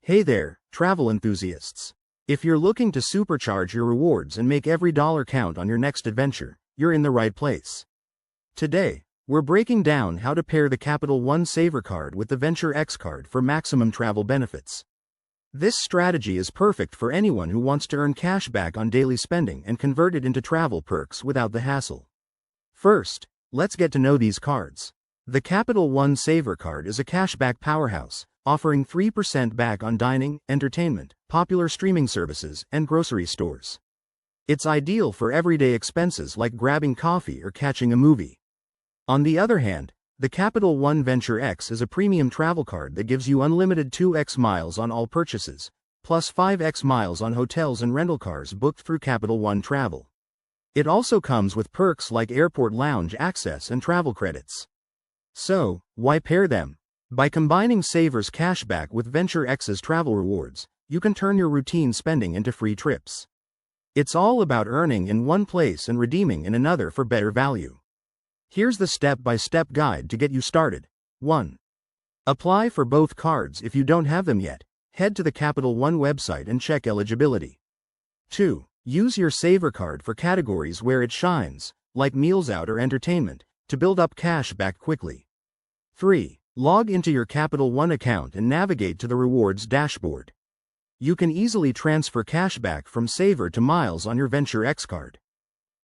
Hey there, travel enthusiasts. If you're looking to supercharge your rewards and make every dollar count on your next adventure, you're in the right place. Today, we're breaking down how to pair the Capital One Savor card with the Venture X card for maximum travel benefits. This strategy is perfect for anyone who wants to earn cash back on daily spending and convert it into travel perks without the hassle. First, let's get to know these cards. The Capital One Savor card is a cashback powerhouse, offering 3% back on dining, entertainment, popular streaming services, and grocery stores. It's ideal for everyday expenses like grabbing coffee or catching a movie. On the other hand, the Capital One Venture X is a premium travel card that gives you unlimited 2x miles on all purchases, plus 5x miles on hotels and rental cars booked through Capital One Travel. It also comes with perks like airport lounge access and travel credits. So, why pair them? By combining Savor's cashback with Venture X's travel rewards, you can turn your routine spending into free trips. It's all about earning in one place and redeeming in another for better value. Here's the step-by-step guide to get you started. 1. Apply for both cards. If you don't have them yet, head to the Capital One website and check eligibility. 2. Use your Savor card for categories where it shines, like meals out or entertainment, to build up cash back quickly. 3. Log into your Capital One account and navigate to the rewards dashboard. You can easily transfer cash back from Savor to miles on your Venture X card.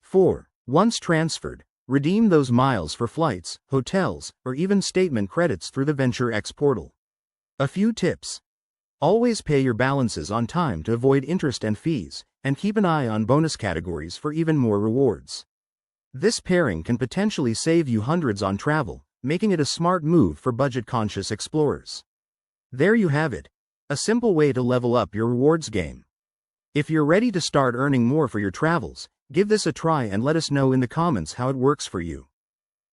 4. Once transferred, redeem those miles for flights, hotels, or even statement credits through the Venture X portal. A few tips. Always pay your balances on time to avoid interest and fees, and keep an eye on bonus categories for even more rewards. This pairing can potentially save you hundreds on travel, making it a smart move for budget-conscious explorers. There you have it, a simple way to level up your rewards game. If you're ready to start earning more for your travels, give this a try and let us know in the comments how it works for you.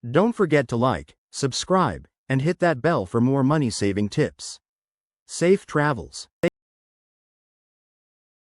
Don't forget to like, subscribe, and hit that bell for more money-saving tips. Safe travels.